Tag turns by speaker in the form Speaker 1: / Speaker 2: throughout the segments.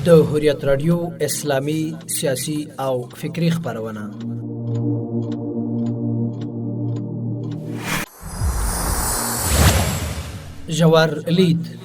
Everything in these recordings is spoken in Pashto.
Speaker 1: د هوریت رادیو اسلامي سیاسي او فکري خبرونه ژور لید.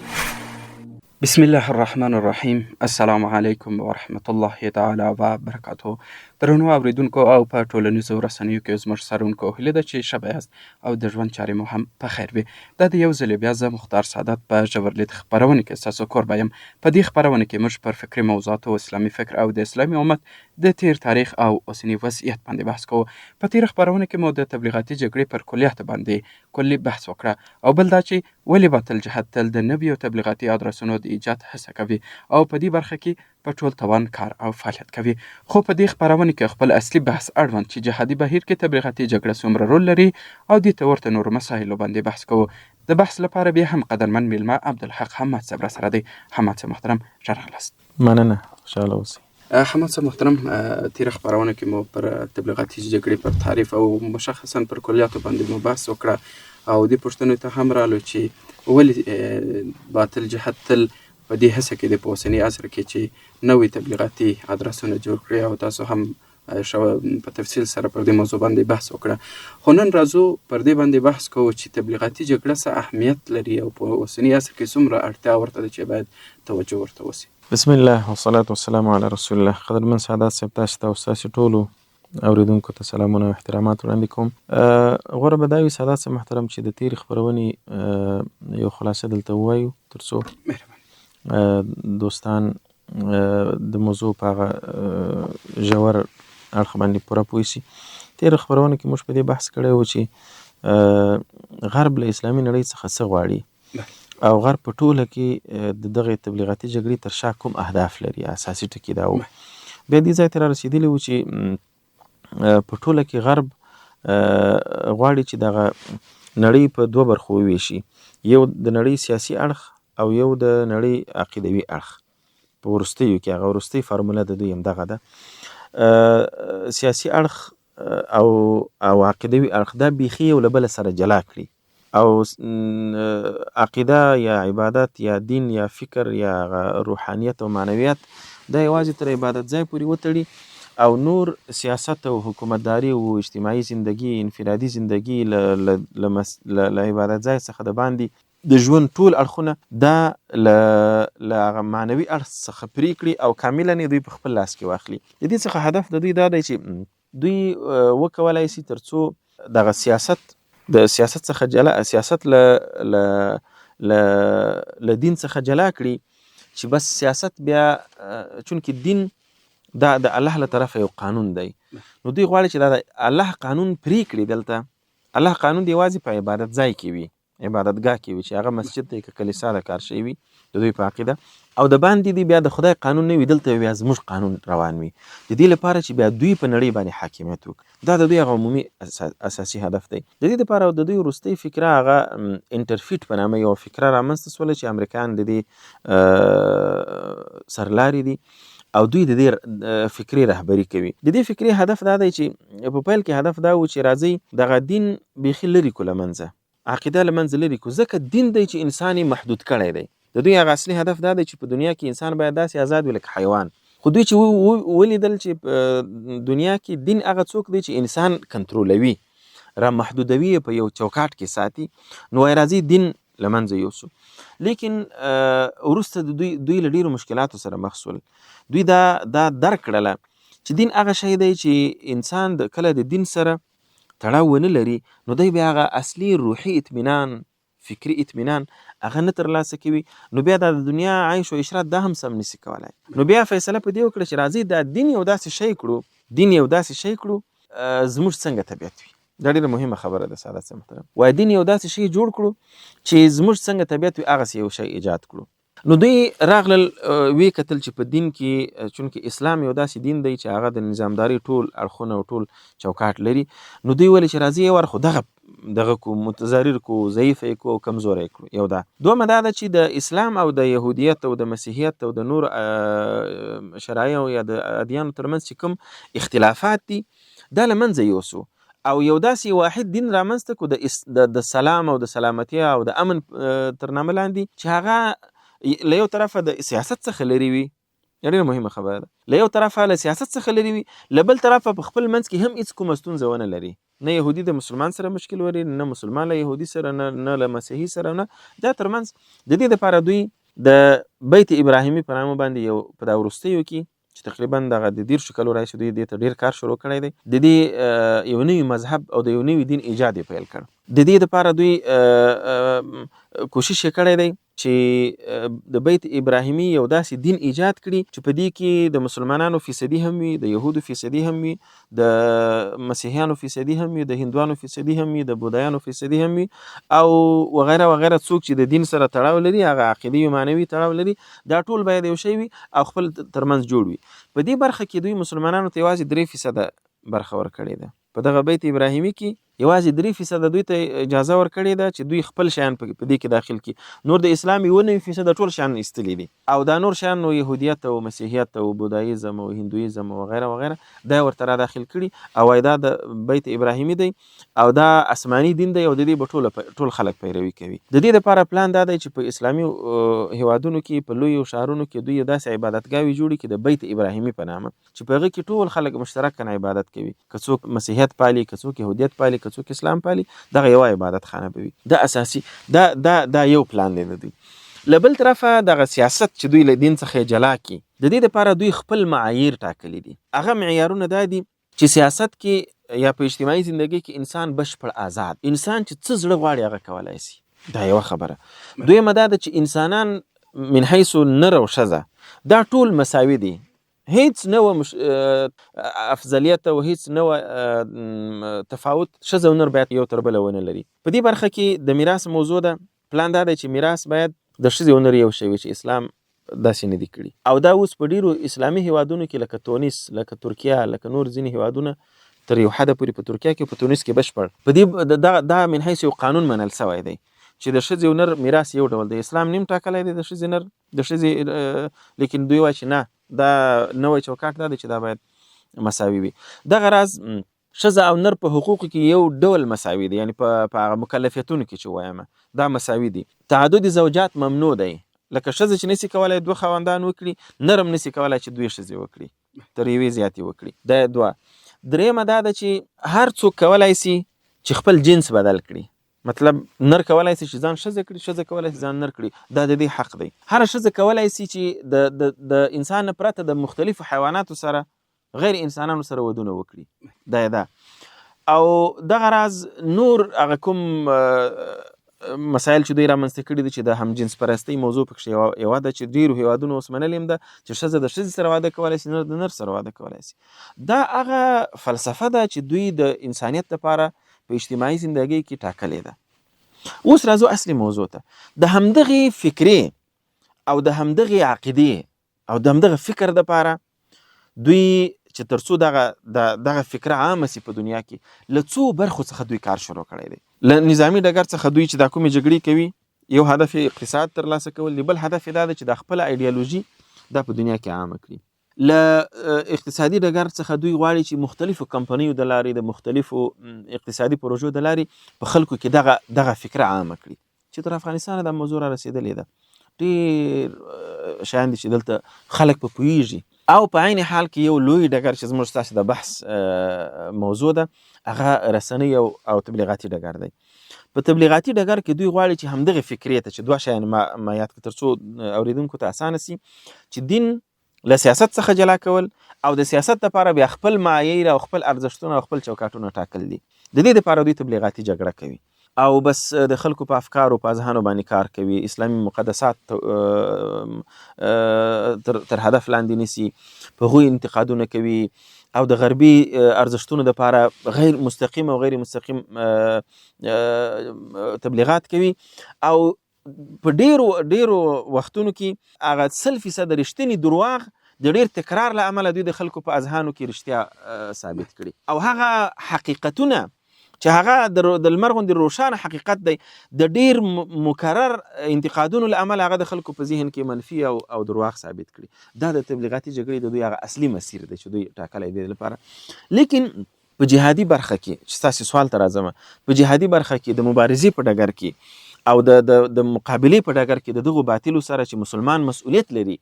Speaker 2: بسم الله الرحمن الرحیم. السلام علیکم ورحمت الله تعالی وبرکاته. درنو اوریدونکو او په ټولنیزو رسنیو کې زموږ سرونکو هیله ده چې ښه یاست او د ژوند چارې مو هم په خیر وي. دا د یو ځل بیا زه مختار سعادت په ژور لید خپرونه کې ستاسو کوربه یم. په دې خپرونه کې موږ پر فکري موضوعاتو، اسلامي فکر او د اسلامي امت د تیر تاریخ او اوسني وضعیت باندې بحث کوو. په تیر خپرونه کې مو د تبلیغاتي جګړې پر کلیات باندې کلی بحث وکړه او بل دا چې ولې باطل جهاد تل د نویو تبلیغاتي ادرسونو د ایجاد هڅه کوي او په دې برخه کې په ټول توان کار او فعالیت کوي. خو په دې خپرونه کې خپل اصلي بحث اړوند چې جهادي بهیر کې تبلیغاتي جګړه څومره رول لري او د ورته نورو مسایلو باندې بحث کوو. د بحث لپاره بیا هم قدرمن میلمه عبدالحق حماد صاحب سره دی. حماد صاحب محترم ښه راغلاست.
Speaker 3: مننه، خوشحاله اوسئ.
Speaker 2: حماد صاحب محترم، تیر خپرونه کې مو پر تبلیغاتي جګړې پر تعریف او مشخصا پر کلیاتو باندې مو بحث وکړه او دې پوښتنې ته هم رالو چې ولې باطل جهاد تل په دې هڅه کې د په اوسني عصر کې چې نوې تبلیغاتي ادرسونه جوړ کړي او تاسو هم په تفصیل سره پر دې موضوع باندې بحث وکړه. خو نن راځو پر دې باندې بحث کوو چې تبلیغاتي جګړه څه اهمیت لري او په اوسني عصر کې څومره اړتیا ورته ده چې باید توجه ورته وشي.
Speaker 3: بسم الله والصلاة والسلام علی رسول الله. قدرمن سعادت صاحب، تاسو ته او ستاسو ټولو اوریدونکو ته سلامونه او احترامات وړاندې کوم. غوره به دا وي سعادت صاحب محترم چې د تېرې خپرونې یو خلاصه دلته ووایو تر څو دوستان د موضوع په هغه ژور اړخ باندې پوره پوه شي. تېره خپرونه کې موږ په دې بحث کړی و چې غرب له اسلامي نړۍ څخه څه غواړي او غرب په ټوله کې د دغې تبلیغاتي جګړې تر شا کوم اهداف لري. اساسي ټکي دا و. بیا دې ځای ته را رسېدلي و چې په ټوله کې غرب غواړي چې دغه نړۍ په دوه برخو وویشي، یو د نړۍ سیاسي اړخ او یو د نړۍ عقیدوي اړخ. په وروستیو کې هغه وروستۍ فارموله د دوی همدغه ده. سیاسي اړخ او عقیدوي اړخ دا بیخي یو له بله سره جلا کړي او عقیده یا عبادت یا دین یا فکر یا روحانیت او معنویت دا یوازې تر عبادت ځای پورې وتړي او نور سیاست او حکومتداري او اجتماعي زندگی، انفرادي زندگی له عبادت ځای څخه د باندې د ژوند ټول اړخونه دا له هغه معنوي اړخ څخه پرې کړي او کاملا یې دوی په خپل لاس کې واخلي. د دې څخه هدف د دوی دا دی چې دوی وکولای شي تر څو دغه سیاست د سیاست څخه جلا، سیاست له دین څخه جلا کړي چې بس سیاست بیا چونکې دین دا د الله له طرفه یو قانون دی، نو دوی غواړي چې دا د الله قانون پرې کړي. دلته الله قانون دی یوازې په عبادت ځای کې وي، عبادتګاه کې وي، چې هغه مسجد دی که کلیسا د کار شوی وي د دوی په عقیده، او د باندې دی بیا د خدای قانون نه وي، دلته بیا زموږ قانون روان وي، د دې لپاره چې بیا دوی په نړۍ باندې حاکمیت وکړي. دا د دوی هغه عمومي اساسي هدف دی. د دې لپاره د دوی وروستۍ فکره هغه انټرفیټ په نامه یو فکره رامنځته شوله چې امریکایان د دې سرلاري دي او دوی د دې فکري رهبري کوي. د دې فکري هدف دا دی چې په پیل کې هدف دا و چې راځي دغه دین بیخي لرې کړو له منځه، عقیده له منځه لرې کړو، ځکه دین دی چې انسان یې محدود کړی دی. د دوی هغه اصلي هدف دا دی چې په دنیا کې انسان باید داسې آزاد وي لکه حیوان. خو دوی چې ولیدل چې په دنیا کې دین هغه څوک دی چې انسان کنټرولوي، را محدودوي، په یو چوکاټ کې ساتي، نو وایي راځي دین له منځه یوسو. لیکن وروسته دوی له ډېرو مشکلاتو سره مخ شول. دوی دا درک کړله چې دین هغه شی دی چې انسان کله د دین سره تړاو ونه لري نو دی بیا هغه اصلي روحي اطمینان، فکري اطمینان هغه نه ترلاسه کوي، نو بیا د دنیا عیش او عشرت دا هم سم نشي کولای. نو بیا فیصله په دې وکړه چې راځي دا دین یو داسې شی کړو زموږ څنګه طبیعت وي. دا ډېره مهمه خبره ده سعادت صاحب محترم. وایي دین یو داسې شی جوړ کړو چې زموږ څنګه طبیعت وي هغسې یو شی ایجاد کړو. نو دوی راغلل وی کتل چې په دین کې چونکې اسلام یو داسې دین دی چې هغه د نظامداري ټول اړخونه او ټول چوکاټ لري، نو دوی ولې چې راځي یو خو دغه کو متضرر کو، ضعیف کو، کمزوری کو. یو دا دومره دا چې د اسلام او د يهودیت او د مسیحیت او د نور شرایع یا د ادیان ترمنځ چې کوم اختلافات دي دا لمنځه یوسو او یو داسې واحد دین رامنځته کو د سلام او د سلامتی او د امن تر نامه لاندې چې هغه له یو طرفه د سیاست څخه لري وي ډېره مهمه خبره ده. له یو طرفه له سیاست څخه لرې وي، له بل طرفه په خپل منځ کې هم هېڅ کومه ستونزه ونه لري. نه یهودي د مسلمان سره مشکل ولري، نه مسلمان له یهودي سره، نه له مسیحي سره، نه دا ترمنځ. د دې دپاره دوی د بیت ابراهیمي په نامه باندې یو په دا وروستیو کې چې تقریبا دغه د 13 کالو راهیسې دوی دې ته ډېر کار شروع کړی دی، د دې یو نوي مذهب او د یو نوي دین ایجاد یې پیل کړ. د دې دپاره دوی کوشش یې کړی دی چې د بیت ابراهیمي یو داسې دین ایجاد کړي چې په دې کې د مسلمانانو فیصدي هم وي، د یهودو فیصدي هم وي، د مسیحیانو فیصدي هم وي، د هندوانو فیصدي هم وي، د بودایانو فیصدي هم وي، او وغیره وغیره. څوک چې د دین سره تړاو لري، هغه عقیدي او معنوي تړاو لري، دا ټول باید یو شی وي او خپل ترمنځ جوړ وي. په دې برخه کې دوی مسلمانانو ته یوازې 3% برخه ورکړې ده. په دغه بیت ابراهیمي کې یوازې 3% دوی ته اجازه ورکړې ده چې دوی خپل شیان په دې کې داخل کړي. نور د اسلام 90% ټول شیان ایستلي دي، او دا نور شیان نو یهودیت او مسیحیت او بودایزم او هندویزم او وغیره وغیره دا ورته را داخل کړي، او دا د بیت ابراهیمي دی او دا آسماني دین دی، او د دې به ټول خلک پیروي کوي. د دې لپاره پلان دا دی چې په اسلامي هیوادونو کې په لویو ښارونو کې دوی داسې عبادتګاوې جوړي کړي د بیت ابراهیمي په نامه، چې په هغه کې ټول خلک مشترکاً عبادت کوي. که څوک مسیحیت پالي، که څوک یهودیت پالي، که څوک اسلام پالي، دغه یو عبادت خانه به وي. دا اساسي دا یو پلان دی د دوی. له بل طرفه دغه سیاست چې دوی له دین څخه جلا کړي، د دې لپاره دوی خپل معایر ټاکلي دي. هغه معیارونه دا دي چې سیاست کې یا په اجتماعي زندګۍ کې انسان بشپړ آزاد، انسان چې څه زړه غواړي هغه کولی شي. دا یوه خبره. دویمه دا ده چې انسانان من حیث نر او ښځه دا ټول مساوي دي، هیڅ نوع افضلیت او هیڅ نوع تفاوت ښځه او نر باید یو تر بله ونه لري. په دې برخه کې د میراث موضوع ده. پلان دا دی چې میراث باید د ښځې او نر یو شی وي، چې اسلام داسې نه دي کړي. او دا اوس په ډیرو اسلامي هیوادونو کې لکه تونس، لکه ترکیه، لکه نور ځینې هیوادونه تر یو حده پورې، په ترکیه کې، په تونس کې بشپړ په دې دا من حیث یو قانون منل شوی دی چې د ښځې او نر میراث یو ډول دی. اسلام نیم ټاکلی دی د ښځې نر د ښځې، لیکن دوی وایي چې نه، دا نوی چوکاټ دا دی چې دا باید مساوي وي. دغه راز ښځه او نر په حقوقو کې یو ډول مساوي دي، یعنی په هغه مکلفیتونو کې چې وایم دا مساوي دي. تعدد زوجات ممنوع دی، لکه ښځه چې نسی کولای 2 خاوندان وکړي، نر هم نسی کولای چې 2 ښځې وکړي، تر یوې زیاتې وکړي. دا 2. درېیمه دا ده چې هر څوک کولای شي چې خپل جنس بدل کړي، مطلب نر کولای شي چې ځان ښځه کړي، ښځه کولای شي ځان نر کړي. دا د دې حق دی. هر ښځه کولای شي چې د انسان پرته د مختلفو حیواناتو سره، غیر انسانانو سره ودونه وکړي. دا ده. او دغه راز نور هغه کوم مسایل چې دوی رامنځته کړي دي چې د همجنس پرستۍ موضوع پکښې یوه ده چې ډېرو هیوادونو اوس منلې هم ده چې ښځه د ښځې سره واده کولی شي، نر د نر سره واده کولی شي. دا هغه فلسفه ده چې دوی د انسانیت لپاره په اجتماعي زندګۍ کې ټاکلې ده. اوس راځو اصلي موضوع ته. د همدغې فکرې او د همدغې عقیدې او د همدغه فکر دپاره دوی چې تر څو دغه فکره عامه سي په دنیا کې، له څو برخو څخه دوی کار شروع کړی دی. له نظامي ډګر څخه دوی چې دا کومې جګړې کوي، یو هدف اقتصاد ترلاسه کول دی، بل هدف دا ده چې د خپله ایډیالوژي دا په دنیا کې عامه کړي. له اقتصادي ډګر څخه دوی غواړي چې مختلفو کمپنیو د لارې، د مختلفو اقتصادي پروژو د لارې په خلکو کې دغه فکره عامه کړي. چې تر افغانستانه دا موضوع را رسېدلې ده، ډېر شیان دي چې دلته خلک په پوهېږي. او په عین حال کې یو لوی ډګر چې زموږ ستاسې د بحث موضوع ده، هغه رسنۍ او تبلیغاتي ډګر دی. په تبلیغاتي ډګر کې دوی غواړي چې همدغه فکرې ته چې 2 شیان ما یاد کړه تر څو اوریدونکو ته اسانه سي، چې دین له سیاست څخه جلا کول او د سیاست لپاره بیا خپل معایر او خپل ارزښتونه او خپل چوکاټونه ټاکل دي. د دې لپاره دوی تبلیغاتي جګړه کوي او بس د خلکو په افکارو په اذهانو باندې کار کوي، اسلامي مقدسات تر هدف لاندې نیسي، په هغوی انتقادونه کوي او د غربي ارزښتونو دپاره غیر مستقیم او غیر مستقیم تبلیغات کوي. او په ډیرو وختونو کې هغه 100% رښتینی درواغ د ډیر تکرار له امله دوی د خلکو په اذهانو کې رښتیا ثابت کړي، او هغه حقیقتونه چې هغه د لمر غوندې روښانه حقیقت دی، د ډیر مکرر انتقادونو له امله هغه د خلکو په ذهن کې منفي او درواغ ثابت کړي. دا د تبلیغاتي جګړې د دوی هغه اصلي مسیر دی چې دوی ټاکلی دی لپاره. لیکن په جهادي برخه کې چې ستاسې سوال ته راځم، په جهادي برخه کې د مبارزې په ډګر کې او د مقابلې په ډګر کې د دغو باطلو سره چې مسلمان مسؤلیت لري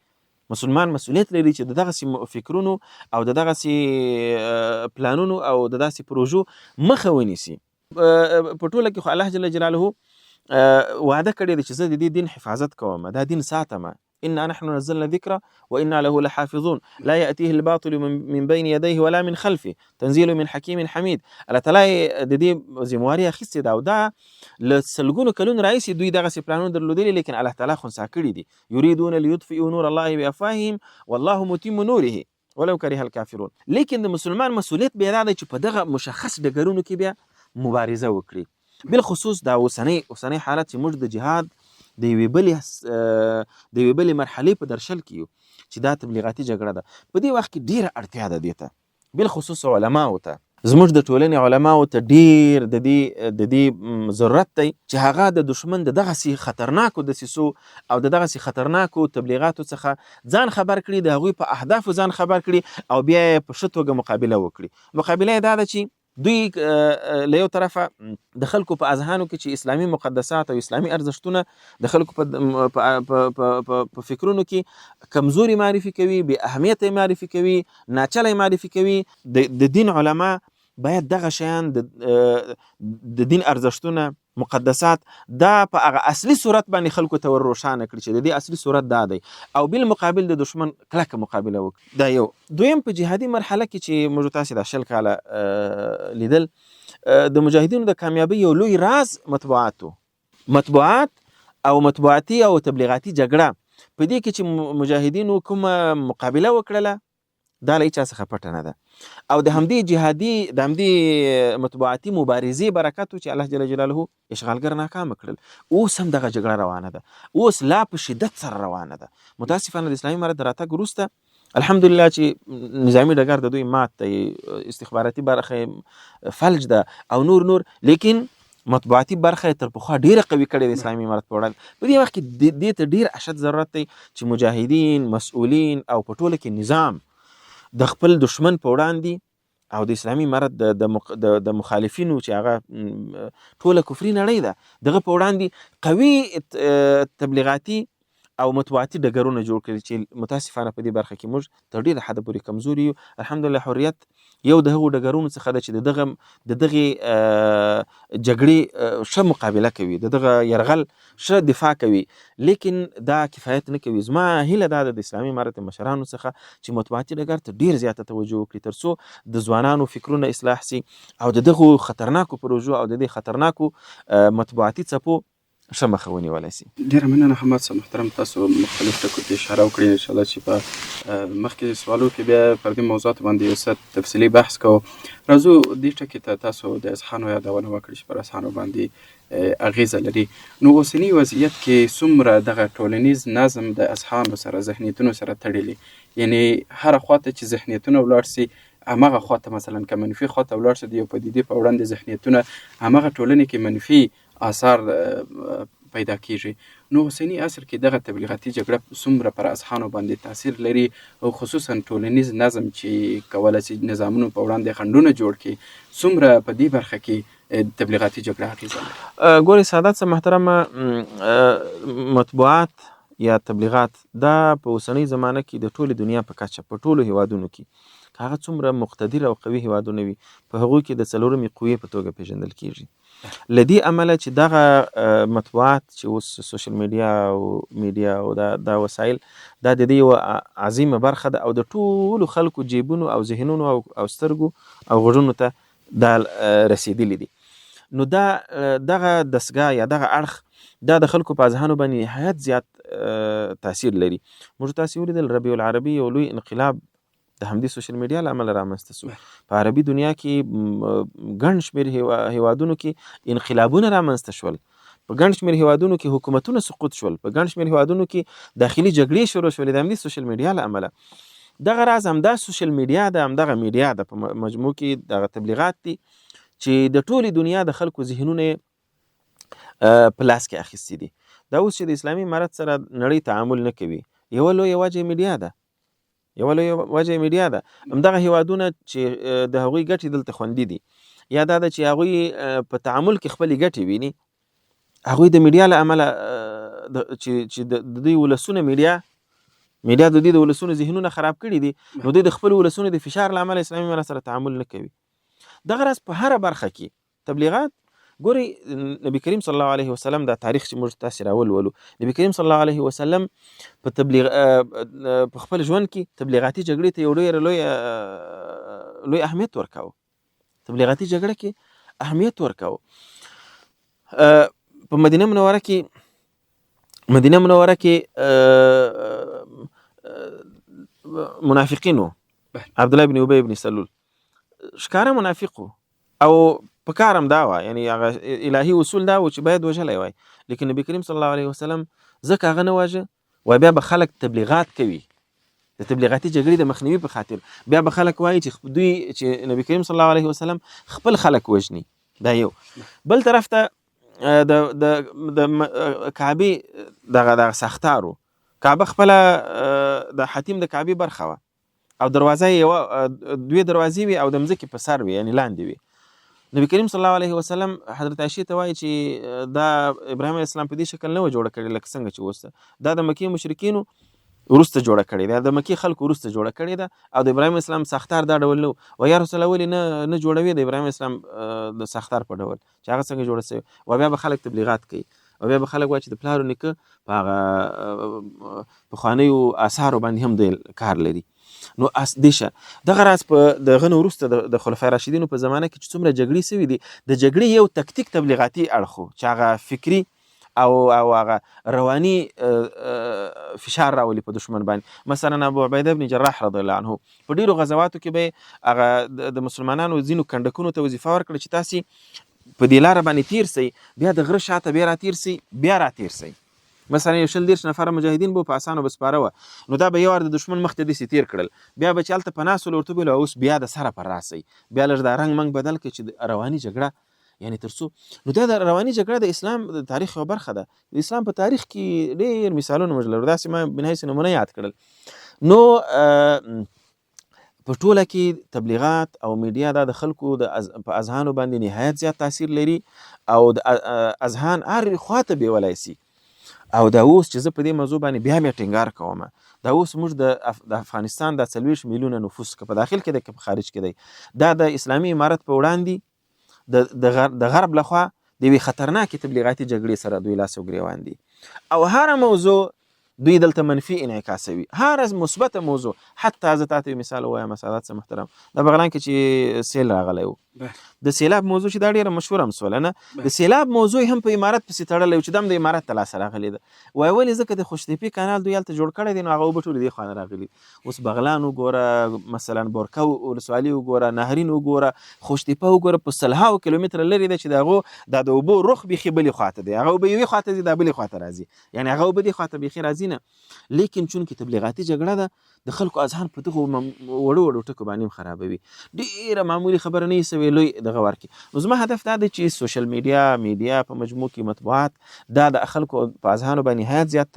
Speaker 3: مسلمان مسؤلیت لري چې د دغسې فکرونو او د دغسې پلانونو او د داسې پروژو مخه ونیسي. په ټوله کې خو الله جل جلاله وعده کړې ده چې زه د دې دین حفاظت کوم، دا دین ساتم. انا نحن نزلنا الذکر وانا له لحافظون لا یأتیه الباطل من بین یدیه ولا من خلفه تنزیل من حکیم حمید. الله تعالی د دې ذمہواري اخیستې ده او دا له سلګونو کلونو راهیسې دوی دغسې پلانونه درلودلي، لیکن الله تعالی خنثی کړي دي. یریدون لیطفئوا نور الله بافواههم والله متم نوره ولو کره الکافرون. لیکن د مسلمان مسؤلیت بیا دا دی چې په دغه مشخص ډګرونو کې بیا مبارزه وکړي، بالخصوص دا اوسنی حالت چې موږ د جهاد د یوې بلې مرحلې په درشل کې یو چې دا تبلیغاتي جګړه ده. په دې وخت کې ډیره اړتیا ده دې ته، بالخصوص علماو ته، زموږ د ټولنې علماو ته ډیر د دې ضرورت دی چې هغه د دشمن د دغسې خطرناکو دسیسو او د دغسې خطرناکو تبلیغاتو څخه ځان خبر کړي، د هغوی په اهدافو ځان خبر کړي او بیا یې په ښه توګه مقابله وکړي. مقابله یې دا ده چې دوی له یو طرفه د خلکو په اذهانو کې چې اسلامي مقدسات او اسلامي ارزښتونه د خلکو په فکرونو کې کمزوري معرفي کوي، بې اهمیت معرفي کوي، ناچله معرفي کوي. د دین علما باید دغه شیان د دین ارزښتونه مقدسات دا په هغه اصلي صورت باندې خلکو ته ور روښانه کړي چې د دې اصلي صورت دا دی او بالمقابل د دشمن کلکه مقابله وکړي. دا یو. دویم، په جهادي مرحله کې چې موږ تاسې دا 20 کاله لیدل، د مجاهدینو د کامیابۍ یو لوی راز مطبوعات او مطبوعاتي او تبلیغاتي جګړه. په دې کې چې مجاهدینو کومه مقابله وکړله دا له هیچا څخه پټه نه ده، او د همدې جهادي د همدې مطبوعاتي مبارزې برکت چې الله جل جلاله اشغالګر ناکامه کړل، اوس هم دغه جګړه روانه ده، اوس لا په شدت سره روانه ده. متاسفانه د اسلامي امارت د راتګ وروسته الحمدلله چې نظامی ډګر د دوی مات دی، استخباراتي برخه فلج ده او نور، لیکن مطبوعاتي برخه تر پخوا ډیره قوي کړې د اسلامي امارت په وړاندې. په دې وخت کې دې ته ډیر اشد ضرورت دی چې مجاهدین، مسؤلین او په ټوله کې نظام د خپل دشمن په وړاندې او د اسلامي امارت د مخالفینو چې هغه ټوله کفري نړۍ ده دغه په وړاندې قوي تبلیغاتي او مطبوعاتي ډګرونه جوړ کړي چې متاسفانه په دې برخه کې موږ تر ډیره حده پورې کمزوري یو. الحمدلله حریت یو د هغو ډګرونو څخه ده چې د دغې جګړې ښه مقابله کوي، د دغه یرغل ښه دفاع کوي، لیکن دا کفایت نه کوي. زما هیله دا ده د اسلامي امارت مشرانو څخه چې مطبوعاتي ډګر ته ډیر زیاته توجه وکړي تر څو د ځوانانو فکرونه اصلاح سي او د دغو خطرناکو پروژو او د دې خطرناکو مطبوعاتي څپو ښه مخه ونیولی سي.
Speaker 2: ډېره مننه حماد صاحب محترم، تاسو مختلف ټکو کې اشاره وکړئ. انشاءالله چې په مخکې سوالو کې بیا پر دې موضوعاتو باندې یو څه تفصیلي بحث کوو. راځو دې ټکي ته تاسو د اذهانو یادونه وکړئ چې پر اذهانو باندې اغیزه لري. نو اوسني وضعیت کې څومره دغه ټولنیز نظم د اذهانو سره، ذهنیتونو سره تړلی، یعنې هره خواته چې ذهنیتونه ولاړ سي همغه خواته مثلا که منفي خواته ولاړ سي د یو پدیدې په وړاندې ذهنیتونه همغه ټولنې کې منفي آثار پیدا کیږي. نو اوسني عصر کې دغه تبلیغاتي جګړه څومره پر اذهانو باندې تاثیر لري او خصوصا ټولنیز نظم چې کولی شي نظامونو په وړاندې خنډونه جوړ کړي، څومره په دې برخه کې تبلیغاتي جګړه اغیزه لري؟
Speaker 3: ګورئ سعادت صاحب محترمه، مطبوعات یا تبلیغات دا په اوسنۍ زمانه کې د ټولې دنیا په کچه په ټولو هیوادونو کې که هغه څومره مقتدر او قوي هیوادونه وي په هغوی کې د څلورمې قوې په توګه پیژندل کیږي. له دې امله چې دغه مطبوعات چې اوس سوشل میډیا او دا وسایل دا د دې یوه عظیمه برخه ده او د ټولو خلکو جیبونو او ذهنونو او سترګو او غوږونو ته دا رسیدلی دي. نو دغه دستګاه یا دغه اړخ دا د خلکو په اذهانو باندې نهایت زیات تاثیر لري. موږ تاسې ولیدل ربیع العربي یو لوی انقلاب د همدې سوشل میډیا له امله رامنځته سو. په عربي دنیا کې ګڼ شمېر هیوادونو کې انقلابونه رامنځته شول، په ګڼ شمېر هیوادونو کې حکومتونه سقوط شول، په ګڼ شمېر هیوادونو کې داخلي جګړې شروع شولې د همدې سوشل میډیا له امله. دغه راز همدا سوشل میډیا ده، همدغه میډیا ده په مجموع کې دغه تبلیغات دي چې د ټولې دنیا د خلکو ذهنونه په لاس کې اخیستي دي. دا اوس چې د اسلامي امارت سره نړۍ تعامل نه کوي، یوه لویه وجه میډیا ده، همدغه هیوادونه چې د هغوی ګټې دلته خوندي دي یا دا ده چې هغوی په تعامل کې خپلې ګټې ویني، هغوی د میډیا له امله چې د دوی ولسونه میډیا میډیا د دې د ولسونو ذهنونه خراب کړي دي، نو دوی د خپل ولسونو د فشار له امله اسلامي میراث سره تعامل نه کوي. دغه راز په هره برخه کې تبلیغات ګوري. نبی کریم صلی الله علیه وسلم دا تاریخ چې موږ تاسو راولولو، نبی کریم صلی الله علیه وسلم په تبلیغ په خپل ژوند کې تبلیغاتي جګړې ته یو ډېر لوی اهمیت ورکاوه. تبلیغاتي جګړه کې اهمیت ورکاوه. په مدینه منوره کې منافقینو، عبد الله بن ابي بن سلول ښکاره منافق او په کارم دا وه، یعنی هغه الهي اصول دا و چې باید وژلی وای، لیکن نبی کریم صلی الله علیه وسلم ځکه هغه نه واژه، وای بیا به خلک تبلیغات کوي د تبلیغاتي جګړې د مخنیوي په خاطر، بیا به خلک وایي چې دوی چې نبی کریم صلی الله علیه وسلم خپل خلک وژني. دا یو. بل طرف ته د کعبې دغه ساختارو، کعبه خپله د حتیم د کعبې برخه وه او دروازه یې دوی دروازې وي او د مځکې په سر وي، یعنی لاندې وي. نبی کریم صلی الله علیه وسلم حضرت عایشې ته وایي چې دا ابراهیم علیه السلام په دې شکل نه و جوړه کړې لکه څنګه چې اوس دا د مکې مشرکینو وروسته جوړه کړې ده، د مکې خلکو وروسته جوړه کړې ده، او د ابراهیم اسلام ساختار دا ډول نه و. و یا رسول الله ولې نه جوړوي د ابراهیم اسلام د ساختار په ډول چې هغه څنګه جوړه سوی. و بیا به خلک تبلیغات کوي او بیا به خلک وایي چې د پلار نیکه په هغه پخوانیو آثارو باندې هم دی کار لري. نو دیشه دغه راز په دغه نه وروسته د خلفای راشدینو په زمانه کې چې څومره جګړې سوي دي، د جګړې یو تکتیک تبلیغاتي اړخ چې هغه فکري او هغه رواني فشار راولي په دشمن باندې. مثلا ابو عبیده بن جراح رضی الله عنه په ډیرو غزواتو کې به هغه د مسلمانانو ځینو کنډکونو ته وظیفه ورکړه چې تاسې په دې لاره باندې تیر سئ، بیا د غره شاته بیا راتیر سئ، بیا راتیر سئ. مثلا یو 20 نفره مجاهدین به په اسانو بسپاره وه، نو دا به یو وار د دشمن مخ ته داسې تیر کړل، بیا به چې هلته پناه سول ورته ویل اوس بیا د سره پر راسئ، بیا لږ دا رنګ منګ بدل کړئ چې رواني جګړه، یعنی تر څو نو دا د رواني جګړه د اسلام د تاریخ یوه برخه ده. د اسلام په تاریخ کې ډېر مثالونه موږ لرو، داسې ما من حیث نمونه یاد کړل. نو په ټوله کې تبلیغات او میډیا دا د خلکو په اذهانو باندې نهایت زیات تاثیر لري او د اذهان هر خواته بیولی سي. او دا اوس چې زه په دې موضوع باندې بیا ټینګار کوم، دا اوس موږ د افغانستان دا 40 میلیونه نفوس که په داخل کې دی که په خارج کې دی، دا د اسلامي امارت په وړاندې د غرب لخوا د یوې خطرناکې تبلیغاتي جګړې سره دوی لاس او ګریوان دي، او هر موضوع دوی دلته منفي انعکاسوي، هر مثبته موضوع. حتی زه تاته یو مثال ووایم سعادت صاحب محترم، د بغلان کې چې سیل راغلی و، د سیلاب موضوع چې دا ډیره مشهوره هم سوله نه، د سیلاب موضوع هم په امارت پسې تړلی و چې دم د امارت ته لاسه راغلی ده. وایي ولې ځکه د خوشتیپي کانال دوی هلته جوړ کړی دی، نو هغه اوبه ټولې دې خوا نه راغلي. اوس بغلان وګوره، مثلا بورکه ولسوالي وګوره، نهرین وګوره، خوشتیپه وګوره، په سلهاو کیلومتره لرې ده چې د هغو دا د اوبو رخ بیخي بلې خواته دی، هغه اوبه یوې خواته ځي دا بلې خواته راځي، یعنې هغه اوبه دې خواته بیخي راځي نه. لیکن چونکې تبلیغاتي جګړه ده، د خلکو اذهان په دغو وړو ټکو باندې هم خرابوي، ډېره معمولي خبره نه یې سوې لوی دغه ورکړي. نو زما هدف دا دی چې سوشل میډیا په مجموع کې مطبوعات دا د خلکو په اذهانو باندې نهایت زیات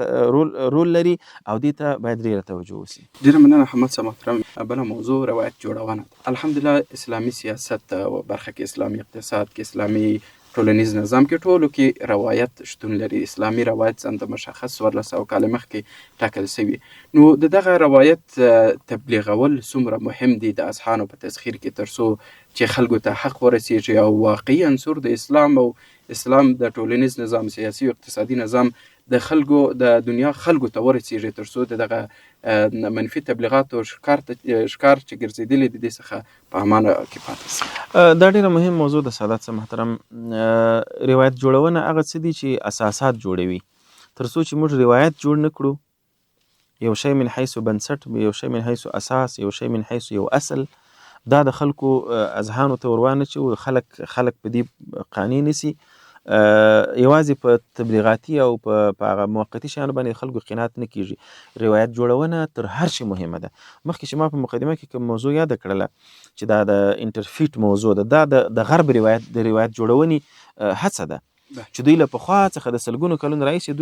Speaker 3: رول لري او دې ته باید ډېره توجه وشي.
Speaker 2: ډېره مننه محمد صاحب محترم. بله موضوع روایت جوړونه، الحمدلله اسلامي سیاست برخه کې، اسلامي اقتصاد کې، اسلامي ټولنیز نظام کې ټولو کې روایت شتون لري. اسلامي روایت څنګه مشخص 1400 کاله مخکې ټاکل شوي. نو دغه روایت تبلیغول څومره مهم دي د اذهانو په تسخیر کې، تر څو چې خلکو ته حق ورسیږي او واقعي عنصر د اسلام او اسلام د ټولنیز نظام، سیاسي او اقتصادي نظام د خلکو د دنیا خلکو ته ورسیږي، تر څو دغه منفي تبلیغات او ښکار چې ګرځېدلي د دې څخه په امانه کې پاتې شي.
Speaker 3: دا ډېره مهم موضوع د سعادت صاحب محترم. روایت جوړونه هغه څه دي چې اساسات جوړوي. تر څو چې موږ روایت جوړ نه کړو، یو شی من حیث بنسټ، یو شی من حیث اساس، یو شی من حیث یو اصل، دا د خلکو اذهانو ته ور نه چې خلک په دې قانع نسي. یوازې په تبلیغاتي او په هغه موقتي شیانو باندې خلکو قناعت نه کیږي. روایت جوړونه تر هر شي مهمه ده. مخکې چې ما په مقدمه کې کوم موضوع یاد کړله چې دا د انټرفیټ موضوع ده، دا د غرب روایت جوړونې هڅه ده چې دوی له پخوا څخه د سلګونو کلونو راهیسې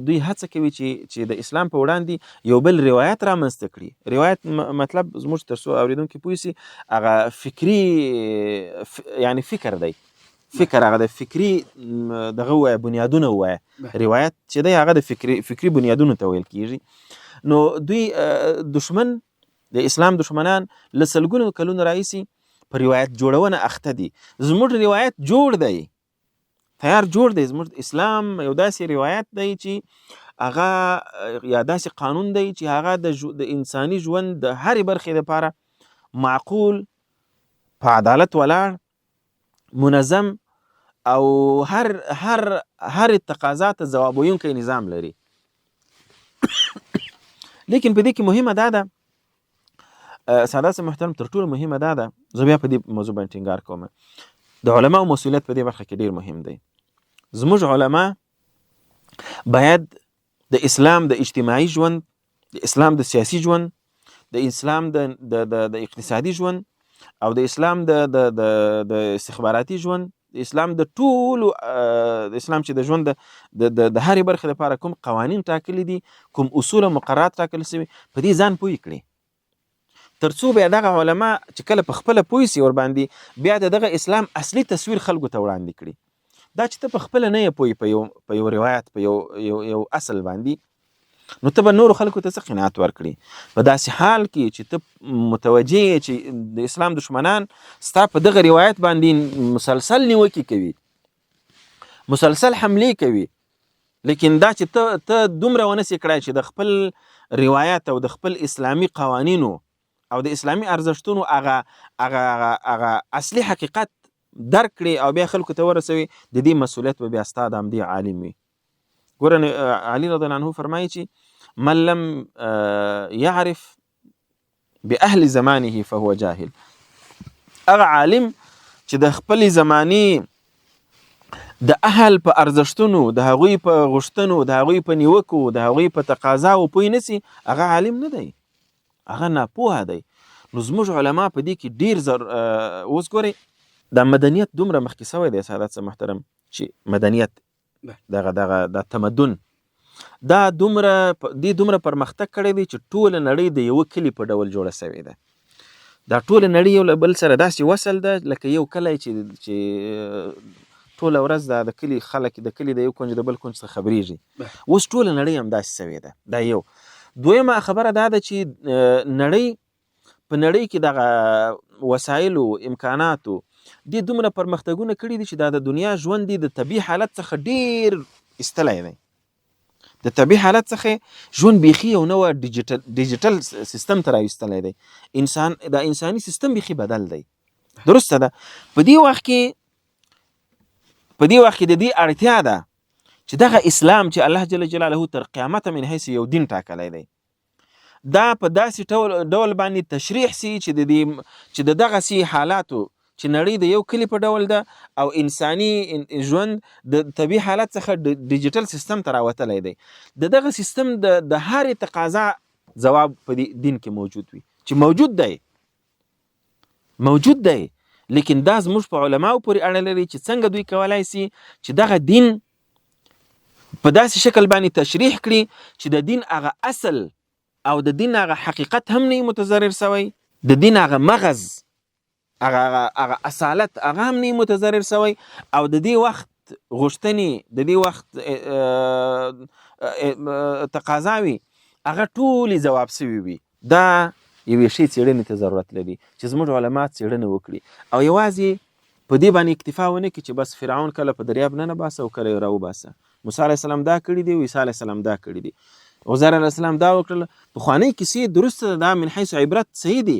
Speaker 3: دوی هڅه کوي چې د اسلام په وړاندې یو بل روایت رامنځته کړي. روایت مطلب زموږ تر څو اورېدونکي پوه سي، هغه فکري یعنی فکر دی، فکر هغه د فکري دغه وایه بنیادونه وایه. روایت چې دی هغه د فکري بنیادونو ته ویل کیږي. نو دوی دشمن د اسلام دشمنان له سلګونو کلونو راهیسې په روایت جوړونه اخته دي. زموږ روایت جوړ دی، تیار جوړ دی. زموږ اسلام یو داسې روایت دی چې هغه یا داسې قانون دی چې هغه د انساني ژوند د هرې برخې لپاره معقول، په عدالت ولاړ، منظم او هر تقاضا ته ځواب ویونکی نظام لري. لیکن په دې کې مهمه دا ده، سادات محترم، تر ټولو مهمه دا ده، زه بیا په دې موضوع باندې ټینګار کوم، د علماو مسؤلیت په دې برخه کې ډیر مهم دی. زموږ علما باید د اسلام د اجتماعي ژوند، د اسلام د سیاسي ژوند، د اسلام د اقتصادي ژوند او د اسلام د استخباراتي ژوند، د اسلام د ټولو د اسلام چې د ژوند د هرې برخې لپاره کوم قوانین ټاکلي دي، کوم اصول او مقررات ټاکل شوي، په دې ځان پوه کړي، تر څو بیا دغه علما چې کله په خپله پوه سي ورباندې، بیا د دغه اسلام اصلي تصویر خلکو ته وړاندې کړي. دا چې ته په خپله نه یې پوهې په یو روایت، په یو اصل باندې، نو ته به نورو خلکو ته څه قناعت ورکړي؟ په داسې حال کې چې ته متوجه یې چې د اسلام دشمنان ستا په دغه روایت باندې مسلسل نیوکې کوي، مسلسل حملې کوي، لیکن دا چې ته دومره ونسې کړای چې د خپل روایت او د خپل اسلامي قوانینو او د اسلامي ارزښتونو هغه اصلي حقیقت درک کړي او بیا خلکو ته ورسوي، د دې مسؤلیت به بیا ستا د همدې عالم وي. ګوره علي رضی الله عنه فرمایي چې من لم يعرف باهل زمانه فهو جاهل. هغه عالم چې د خپل زماني د اهل په ارزښتونو، د هغوی په غوښتنو، د هغوی په نیوکو، د هغوی په تقاضاو پوه نسی، هغه عالم نه دی، هغه ناپوهه دی. نو زموږ علما په دې کې ډیر اوس ګورئ دا مدنیت دومره مخکې سوی دی سادات محترم، چې مدنیت د تمدن دا دومره پرمختګ کړی دی چې ټوله نړۍ د یوه کلي په ډول جوړه سوې ده. دا ټوله نړۍ یو له بل سره داسې وصل ده لکه یو کلی چې ټوله ورځ د کلي خلک د کلي د یو کونج د بل کونج څخه خبرېږي. اوس ټوله نړۍ هم داسې سوې ده. دا یو. دویمه خبره دا ده چې په نړۍ کې دغه وسایلو، امکاناتو دې دومره پرمختګونه کړي دي چې دا د دنیا ژوند دی د طبیعي حالت څخه ډیر ایستلی دی. د طبیعي حالت څخه ژوند بیخي یو نوع ډیجیټل سیستم ته راویستلی دی. دا انساني سیستم بیخي بدل دی. درسته ده. په دې وخت کې د دې اړتیا ده چې دغه اسلام چې الله جل جلاله تر قیامته من حیث یو دین ټاکلی دی، دا په داسې ډول باندې تشریح سي چې د دغسې حالاتو چې نړۍ د یو کلی په ډول ده او انساني ژوند د طبیعي حالت څخه ډیجیټل سیستم ته راوتلی دی، د دغه سیستم د هرې تقاضا ځواب په دین کې موجود وي، چې موجود دی. لیکن دا زموږ په علماو پورې اړه لري چې څنګه دوی کولای سي چې دغه دین په داسې شکل باندې تشریح کړي چې د دین هغه اصل او د دین هغه حقیقت هم نه متضرر سوی، د دین هغه مغز، هغه اصالت هغه هم نه متضرر سوی، او د دې وخت غوښتنې، د دې وخت تقاضاوي هغه ټولې ځواب سوي وي. دا یوې شی څېړنې ته ضرورت لري چې زموږ علما څېړنه وکړي او یوازې په دې باندې اکتفا ونه کړي چې بس فرعون کله په دریاب نه باسه او کله یې راوباسه، موسی علیه السلام دا کړي دي، عیسی علیه السلام دا کړي دي، عزیر علیه السلام دا وکړل. پخوانۍ کیسې درسته دا من حیث عبرت صحیح دي،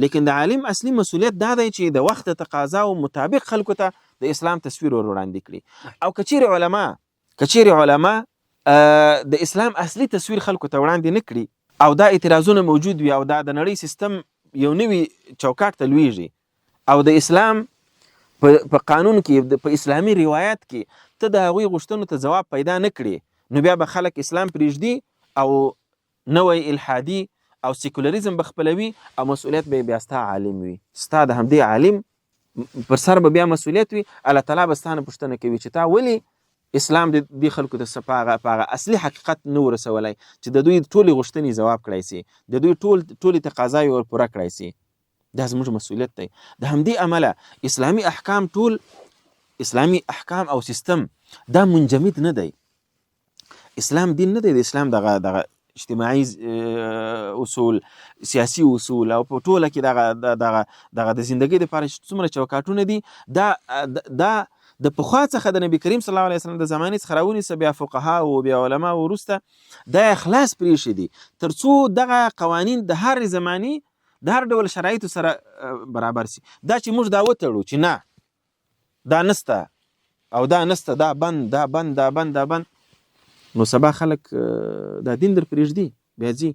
Speaker 3: لیکن د عالم اصلي مسؤلیت دا دی چې د وخت تقاضا او مطابق خلکو ته د اسلام تصویر ور وړاندې کړي. او کچېرې علما د اسلام اصلي تصویر خلکو ته وړاندې نه کړي او دا اعتراضونه موجود وي او دا د نړۍ سیستم یو نوي چوکاټ ته لویږي او د اسلام په قانون کې، په اسلامي روایت کې ته د هغوی غوښتنو ته ځواب پیدا نه کړي، نو بیا به خلک اسلام پرېږدي او نوی الحادي او سیکولریزم به خپلوي او مسؤلیت به بیا ستا عالم وي، ستا د همدې عالم پر سر به بیا مسؤلیت وي. الله تعالی به ستانه پوښتنه کوي چې تا ولې اسلام د دې خلکو ته په هغه اصلي حقیقت نه ورسولی چې د دوی ټولې غوښتنې ځواب کړی سي، د دوی ټولې تقاضاوې ور پوره کړی سي. دا زموږ مسؤلیت دی. د همدې امله اسلامي احکام، ټول اسلامي احکام او سیستم دا منجمد نه دی. اسلام دین نه دی، د اسلام دغه اجتماعي اصول، سیاسي اصول او په ټوله کې دغه د زندګۍ دپاره څومره چوکاټونه دي دا د پخوا څخه د نبي کریم صلی الله علیه وسلم د زمانې څخه راونیسه بیا فقها او بیا علما وروسته دا خلاص پرېښي دي تر څو دغه قوانین د هر زمانې د هر ډول شرایطو سره برابر سي. دا چې موږ دا وتړو چې نه دا نسته او دا نسته، دا بند دا بند دا بند دا بند، نو سبا خلک دا دین در پرېږدي، بیا ځي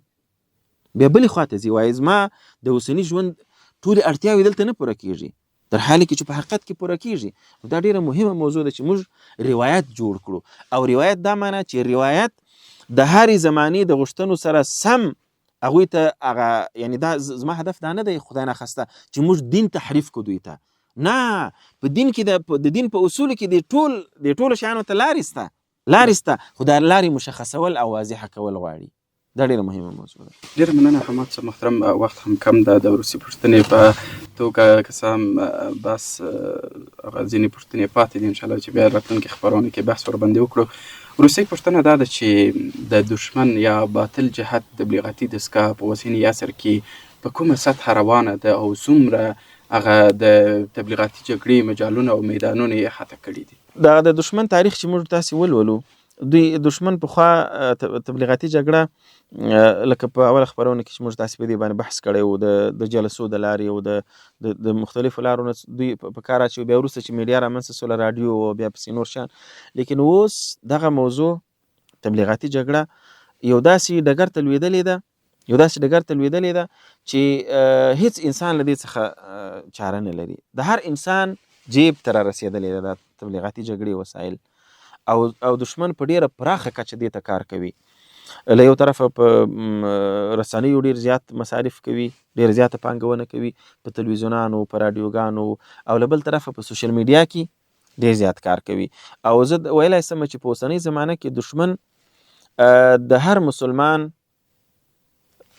Speaker 3: بیا بلې خواته ځي، وایي زما د اوسني ژوند ټولې اړتیاوې دلته نه پوره کېږي، در حاله کې چې په حقیقت کې پوره کېږي. دا ډیره مهمه موضوع ده چې موږ روایت جوړ کړو، او روایت دا معنی چې روایت د هرې زمانې د غوښتنو سره سم هغوی ته هغه، یعنی دا زما هدف دا نه دی خدای نخواسته چې موږ دین تحریف کړو دوی ته، نه، په دین کې د دین په اصولو کې د ټولو شیانو ته لارې سته، خو دا لارې مشخصول او واضحه کول غواړي. دا ډیره مهمه موضوع ده.
Speaker 2: ډیره مننه حماد صاحب محترم. وخت هم کم ده، د وروستۍ پوښتنې په توګه که څه هم بس هغه ځینې پوښتنې پاتې دي، انشاءالله چې بیا راتلونکي خپرونو کې بحث ورباندې وکړو. وروستۍ پوښتنه دا ده چې د دشمن یا باطل جهت تبلیغاتي دستګاه په اوسني عصر کې په کومه سطحه روانه ده او څومره هغه د تبلیغاتي جګړې مجالونه او میدانونه یې احاطه کړي دي؟
Speaker 3: د دشمن تاریخ چې موږ تاسې ولولو، دوی دشمن پخوا تبلیغاتي جګړه لکه په اول خبرونه کې چې موږ تاسې په دې باندې بحث کړی و، د جلسو د لارې او د مختلفو لارو نه دوی په کار اچوي، بیا وروسته چې میډیا رامنځته سوله، راډیو او بیا پسې نور شیان. لیکن اوس دغه موضوع تبلیغاتي جګړه یو داسې ډګر ته لوېدلې ده چې هیڅ انسان له دې څخه چاره نه لري. د هر انسان جیب ته را رسېدلې ده د تبلیغاتي جګړې وسایل، او دشمن په ډیره پراخه کچه دې ته کار کوي. له یو طرفه په رسنیو ډیر زیات مصارف کوي، ډیر زیاته پانګونه کوي په تلویزیونانو، په راډیوګانو، او له بل طرفه په سوشل میډیا کې ډیر زیات کار کوي. او زه ویلی سم چې په اوسنۍ زمانه کې دشمن د هر مسلمان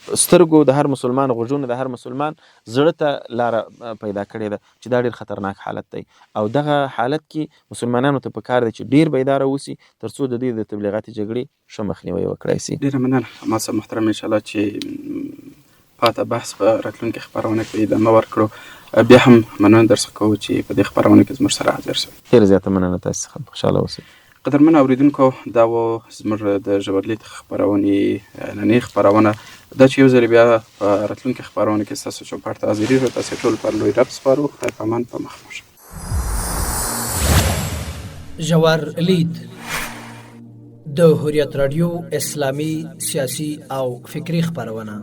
Speaker 3: سترګو، د هر مسلمان غوږونو، د هر مسلمان زړه ته لاره پیدا کړې ده چې دا ډیر خطرناک حالت دی. او دغه حالت کې مسلمانانو ته پکار دی چې ډیر بیداره اوسي تر څو د دې د تبلیغاتي جګړې ښه مخنیوی وکړای شي.
Speaker 2: ډیره مننه حماد صاحب محترم، انشاءالله چې پاته بحث په راتلونکي خپرونه کې ادامه ورکړو. بیا هم مننه درڅخه کوو چې په دې خپرونه کې زموږ سره حاضر شوئ.
Speaker 3: ډیره زیاته مننه، تاسو څخه خوشحاله اوسئ.
Speaker 2: قدرمن اوریدونکو، دا و زموږ د ژورلیک خپرونې نننۍ خپرونه. دا چې یو ځل بیا په راتلونکي خپرونه کې ستاسو چوپړ ته حاضرېږو. تاسې ټول پر لوی رب سپارو. خدای په امان، په مخ مو شه.
Speaker 1: ژور لید د هوریت رادیو اسلامي سیاسي او فکري خپرونه.